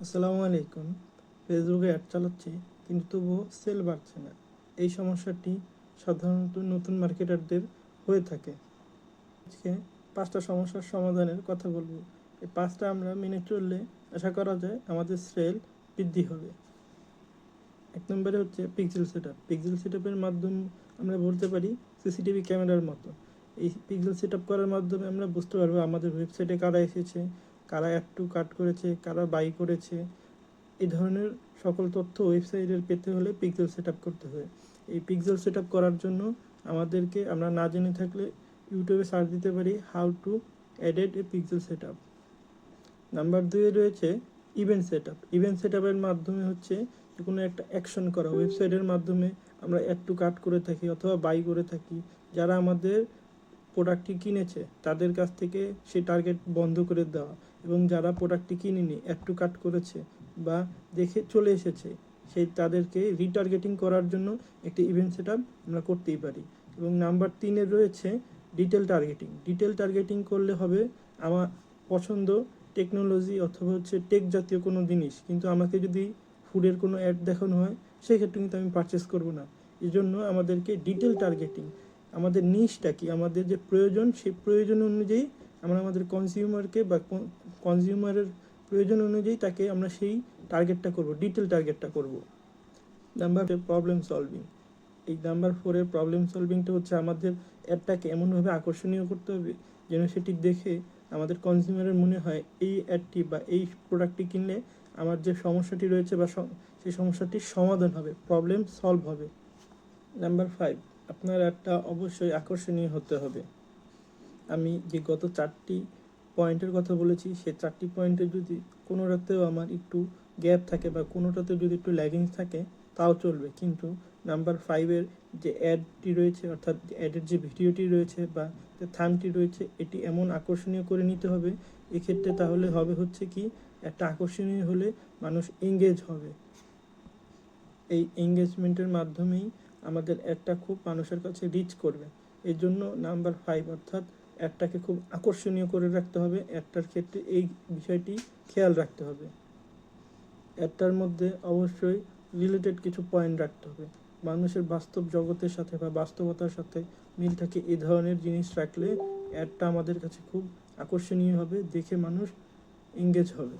আসসালামু আলাইকুম। ফেসবুকে অ্যাড চালাচ্ছি কিন্তু তবুও সেল বাড়ছে না। এই সমস্যাটি সাধারণত নতুন মার্কেটারদের হয়ে থাকে। আজকে 5টা সমস্যার সমাধানের কথা বলবো। এই 5টা আমরা মেনে চললে আশা করা যায় আমাদের সেল বৃদ্ধি হবে। 1 নম্বরে হচ্ছে পিক্সেল সেটআপ। পিক্সেল সেটআপের মাধ্যমে আমরা বলতে পারি সিসিটিভি ক্যামেরার মতো। এই পিক্সেল সেটআপ করার মাধ্যমে আমরা বুঝতে পারবো আমাদের ওয়েবসাইটে কারা এসেছে, কারা অ্যাড টু কার্ট করেছে, কারা বাই করেছে। এই ধরনের সকল তথ্য ওয়েবসাইটের পেতে হলে পিক্সেল সেট করতে হয়। এই পিক্সেল সেট করার জন্য আমাদেরকে আমরা না জেনে থাকলে ইউটিউবে সার্চ দিতে পারি how to edit A pixel set up. Number 2 রয়েছে event set up. Event set আপের মাধ্যমে হচ্ছে যে কোনো একটা অ্যাকশন করা। ওয়েবসাইটের মাধ্যমে আমরা অ্যাড টু কার্ট করে থাকি অথবা বাই করে থাকি। যারা আমাদের প্রোডাক্টটি কিনেছে তাদের কাছ থেকে সেই টার্গেট বন্ধ করে দেওয়া, এবং যারা প্রোডাক্টটি কিনেনি অ্যাড টু কার্ট করেছে বা দেখে চলে এসেছে সেই তাদেরকে রিটার্গেটিং করার জন্য একটি ইভেন্ট সেট আমরা করতেই পারি। এবং নাম্বার 3 রয়েছে ডিটেল টার্গেটিং। ডিটেল টার্গেটিং করলে হবে আমার পছন্দ টেকনোলজি অথবা হচ্ছে টেক জাতীয় কোনো জিনিস, কিন্তু আমাকে যদি ফুডের কোনো অ্যাড দেখানো হয় সেক্ষেত্রে কিন্তু আমি পারচেস করব না। এই জন্য আমাদেরকে ডিটেল টার্গেটিং, আমাদের নিশটা কি, আমাদের যে প্রয়োজন সেই প্রয়োজন অনুযায়ী আমরা আমাদের কনজিউমারকে বা কনজিউমারের প্রয়োজন অনুযায়ী তাকে আমরা সেই টার্গেটটা করব, ডিটেল টার্গেটটা করব। Number problem solving. এই নাম্বার 4 প্রবলেম সলভিংটা হচ্ছে আমাদের অ্যাডটাকে এমনভাবে আকর্ষণীয় করতে হবে যেন সেটি দেখে আমাদের কনজিউমারের মনে হয় এই অ্যাডটি বা এই প্রোডাক্টটি কিনলে আমার যে সমস্যাটি রয়েছে বা সেই সমস্যাটির সমাধান হবে, প্রবলেম সলভ হবে। নাম্বার 5, আপনার অ্যাডটা অবশ্যই আকর্ষণীয় হতে হবে। আমি যে গত 4টি পয়েন্টের কথা বলেছি সেই 4টি পয়েন্টে যদি কোনোটাতেও আমার একটু গ্যাপ থাকে বা কোনোটাতে যদি একটু ল্যাগিংস থাকে তাও চলবে, কিন্তু নাম্বার 5 যে অ্যাডটি রয়েছে অর্থাৎ অ্যাডের যে ভিডিওটি রয়েছে বা যে থামটি রয়েছে এটি এমন আকর্ষণীয় করে নিতে হবে। এক্ষেত্রে তাহলে হবে হচ্ছে কি, একটা আকর্ষণীয় হলে মানুষ এঙ্গেজ হবে। এই এঙ্গেজমেন্টের মাধ্যমেই আমাদের অ্যাডটা খুব মানুষের কাছে রিচ করবে। এর জন্য নাম্বার 5 অর্থাৎ অ্যাডটাকে খুব আকর্ষণীয় করে রাখতে হবে। অ্যাডটার ক্ষেত্রে এই বিষয়টি খেয়াল রাখতে হবে। অ্যাডটার মধ্যে অবশ্যই রিলেটেড কিছু পয়েন্ট রাখতে হবে, মানুষের বাস্তব জগতের সাথে বা বাস্তবতার সাথে মিল থাকে এই ধরনের জিনিস রাখলে অ্যাডটা আমাদের কাছে খুব আকর্ষণীয় হবে, দেখে মানুষ এঙ্গেজ হবে।